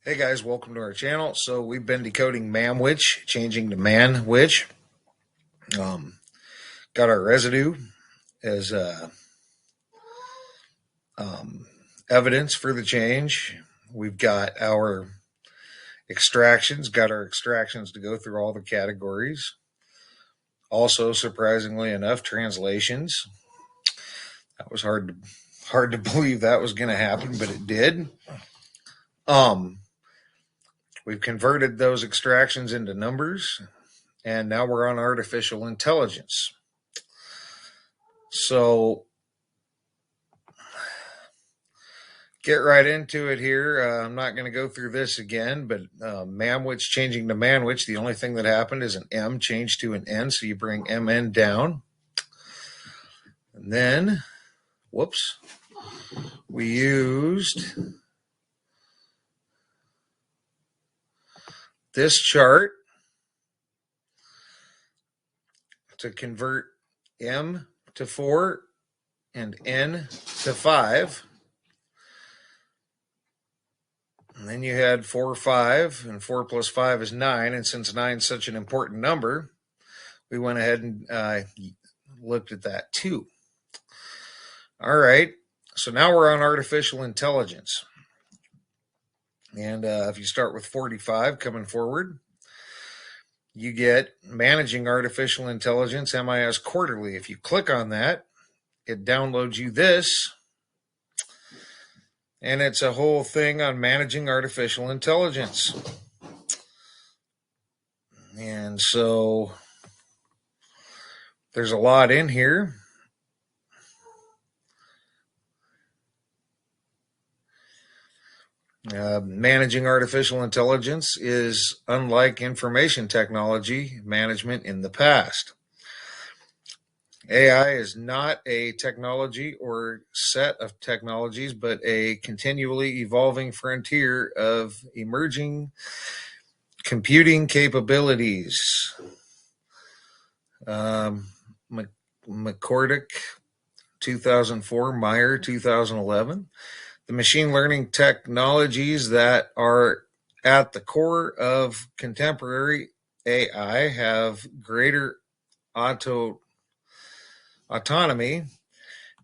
Hey guys, welcome to our channel. So we've been decoding Mamwich, changing to Manwich. Um, got our residue as um, evidence for the change. We've got our extractions, to go through all the categories. Also, surprisingly enough, translations. That was hard to believe that was going to happen, but it did. We've converted those extractions into numbers, and now we're on artificial intelligence. So get right into it here. I'm not going to go through this again, but Mamwich changing to Manwich, the only thing that happened is an M changed to an N, so you bring MN down. And then, whoops, we used this chart to convert M to 4 and N to 5. And then you had 4, 5, and 4 plus 5 is 9. And since 9 is such an important number, we went ahead and looked at that too. All right, so now we're on artificial intelligence. And if you start with 45 coming forward, you get managing artificial intelligence MIS quarterly. If you click on that, it downloads you this. And it's a whole thing on managing artificial intelligence. And so there's a lot in here. Managing artificial intelligence is unlike information technology management in the past. AI is not a technology or set of technologies, but a continually evolving frontier of emerging computing capabilities. McCordick, 2004, Meyer, 2011. The machine learning technologies that are at the core of contemporary AI have greater autonomy,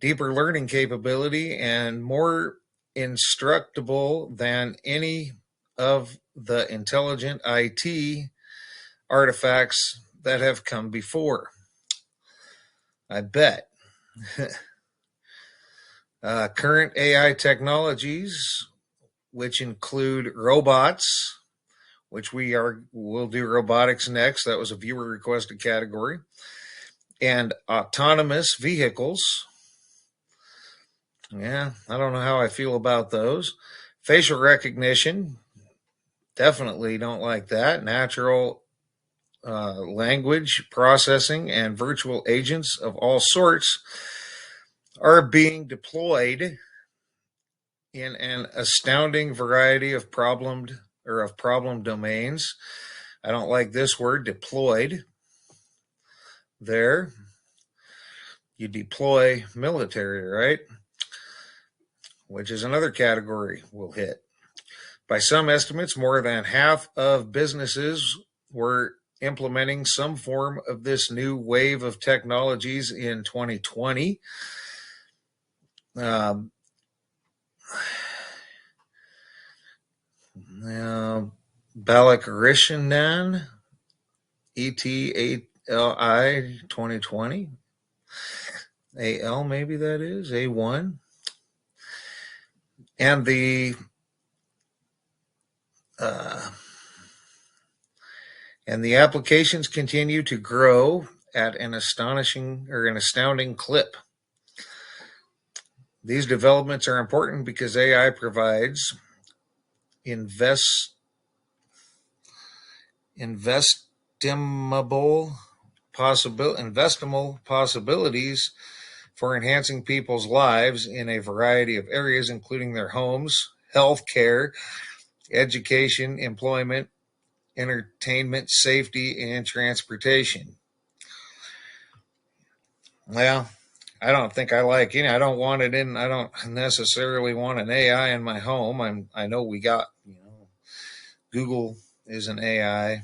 deeper learning capability, and more instructable than any of the intelligent IT artifacts that have come before. I bet. Current AI technologies, which include robots, which we'll do robotics next. That was a viewer requested category. And autonomous vehicles. Yeah, I don't know how I feel about those. Facial recognition, definitely don't like that. Natural language processing and virtual agents of all sorts are being deployed in an astounding variety of problem domains. I don't like this word, deployed. There, you deploy military, right? Which is another category we'll hit. By some estimates, more than half of businesses were implementing some form of this new wave of technologies in 2020. Balakrishnan, ETALI 2020. AL, maybe that is, A1. And the applications continue to grow at an astounding clip. These developments are important because AI provides investable possibilities for enhancing people's lives in a variety of areas, including their homes, healthcare, education, employment, entertainment, safety, and transportation. Well, I don't think I like any. I don't want it in. I don't necessarily want an AI in my home. I know we got Google is an AI.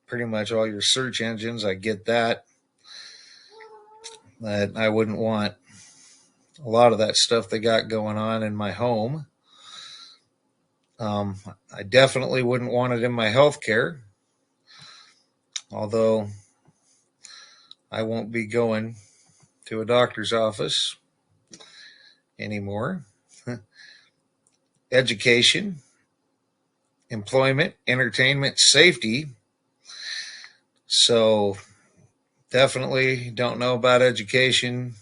Pretty much all your search engines, I get that. But I wouldn't want a lot of that stuff they got going on in my home. I definitely wouldn't want it in my healthcare, although I won't be going to a doctor's office anymore. Education, employment, entertainment, safety. So definitely don't know about education,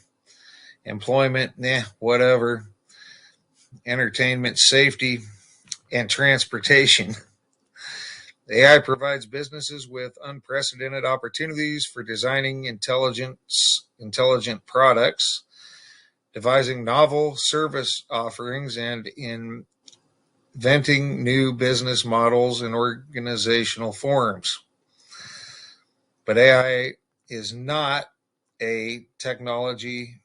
employment, whatever. Entertainment, safety, and transportation. AI provides businesses with unprecedented opportunities for designing intelligent products, devising novel service offerings, and inventing new business models and organizational forms. But AI is not a technology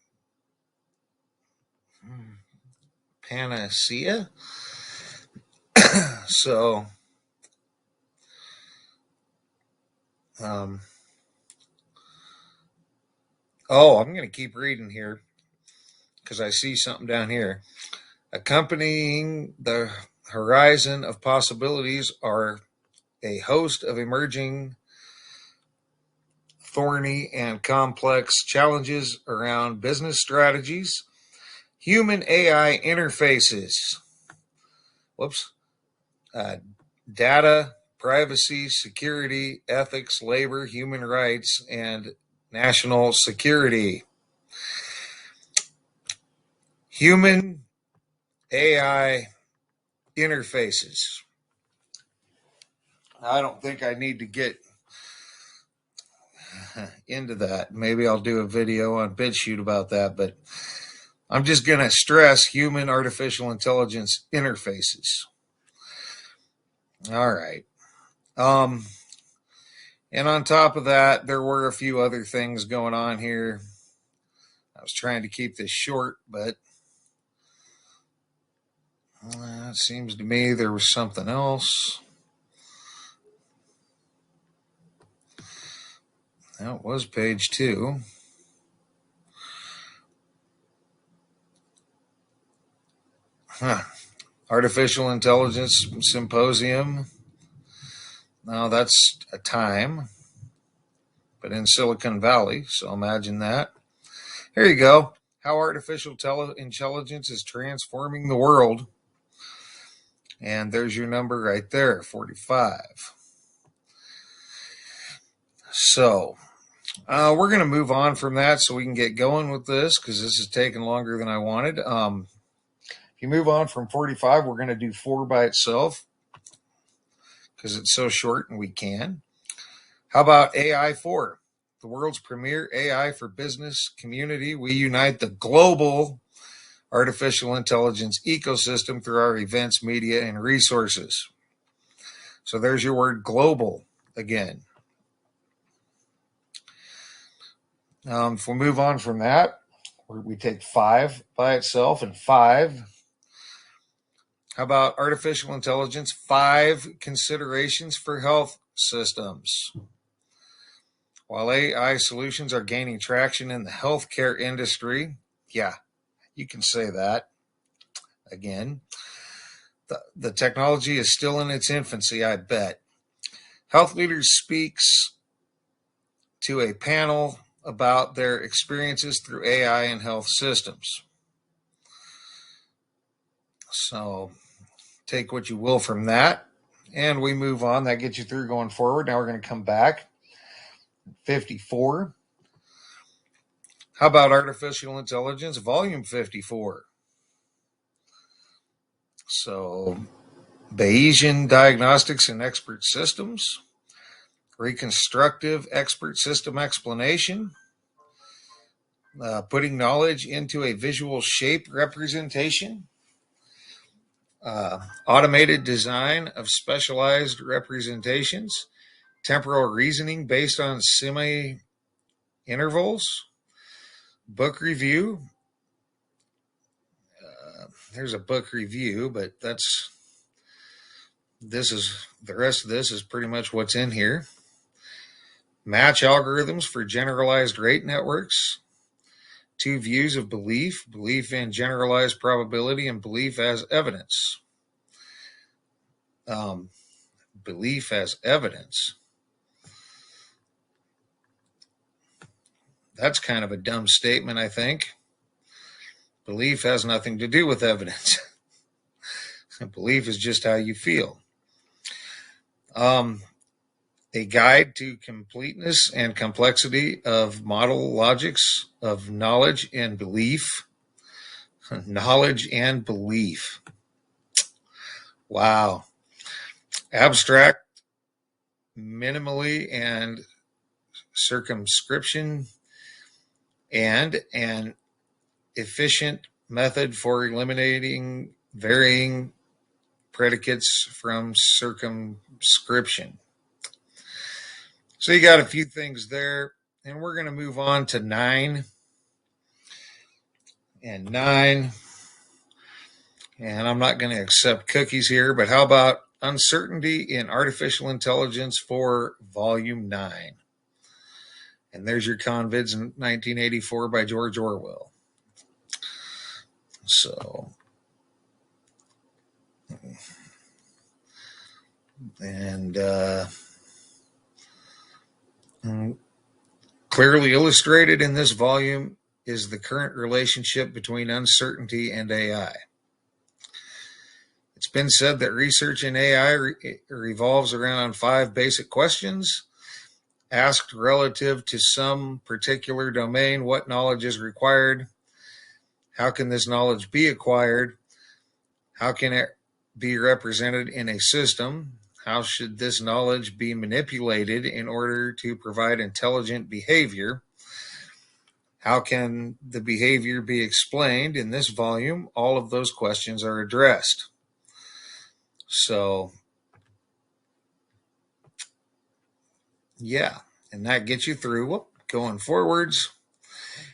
panacea. So, I'm going to keep reading here because I see something down here. Accompanying the horizon of possibilities are a host of emerging, thorny, and complex challenges around business strategies, human AI interfaces, data, privacy, security, ethics, labor, human rights, and national security. Human AI interfaces. I don't think I need to get into that. Maybe I'll do a video on BitChute about that, but I'm just going to stress human artificial intelligence interfaces. All right. And on top of that, there were a few other things going on here. I was trying to keep this short, but it seems to me there was something else. That was page 2. Artificial Intelligence Symposium. Now that's a time, but in Silicon Valley, so imagine that. Here you go. How artificial intelligence is transforming the world. And there's your number right there, 45. So we're going to move on from that so we can get going with this because this is taking longer than I wanted. If you move on from 45, we're going to do 4 by itself because it's so short and we can. How about AI 4? The world's premier AI for business community. We unite the global artificial intelligence ecosystem through our events, media, and resources. So there's your word global again. If we move on from that, we take 5 by itself and 5. How about artificial intelligence? 5 considerations for health systems. While AI solutions are gaining traction in the healthcare industry, yeah, you can say that again. The technology is still in its infancy, I bet. Health Leaders speaks to a panel about their experiences through AI and health systems. So take what you will from that. And we move on. That gets you through going forward. Now we're going to come back. 54. How about artificial intelligence? Volume 54. So Bayesian diagnostics and expert systems. Reconstructive expert system explanation. Putting knowledge into a visual shape representation. Automated design of specialized representations. Temporal reasoning based on semi-intervals. Book review. There's a book review, but that's the rest of this is pretty much what's in here. Match algorithms for generalized rate networks. Two views of belief: belief in generalized probability and belief as evidence. Belief as evidence. That's kind of a dumb statement, I think. Belief has nothing to do with evidence. Belief is just how you feel. A guide to completeness and complexity of model logics of knowledge and belief. Knowledge and belief. Wow. Abstract, minimally, and circumscription, and an efficient method for eliminating varying predicates from circumscription. So you got a few things there, and we're going to move on to 9 and 9. And I'm not going to accept cookies here, but how about uncertainty in artificial intelligence for volume 9? And there's your Convids in 1984 by George Orwell. So, and clearly illustrated in this volume is the current relationship between uncertainty and AI. It's been said that research in AI revolves around 5 basic questions. Asked relative to some particular domain, what knowledge is required? How can this knowledge be acquired? How can it be represented in a system? How should this knowledge be manipulated in order to provide intelligent behavior? How can the behavior be explained? In this volume, all of those questions are addressed. So, yeah, and that gets you through going forwards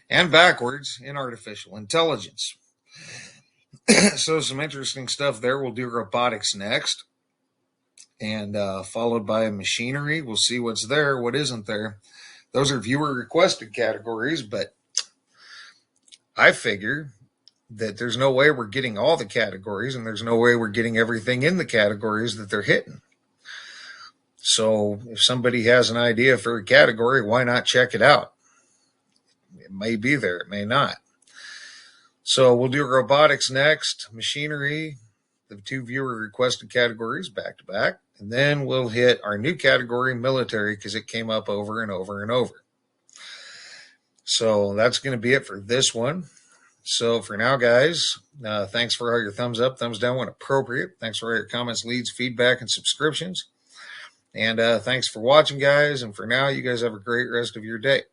and backwards in artificial intelligence. So some interesting stuff there. We'll do robotics next, and followed by machinery. We'll see what's there, what isn't there. Those are viewer requested categories, but I figure that there's no way we're getting all the categories, and there's no way we're getting everything in the categories that they're hitting. So if somebody has an idea for a category, why not check it out? It may be there, it may not. So we'll do robotics next, machinery, the 2 viewer requested categories back to back, and then we'll hit our new category, military, because it came up over and over and over. So that's going to be it for this one. So for now, guys, thanks for all your thumbs up, thumbs down when appropriate. Thanks for all your comments, leads, feedback, and subscriptions. And thanks for watching, guys. And for now, you guys have a great rest of your day.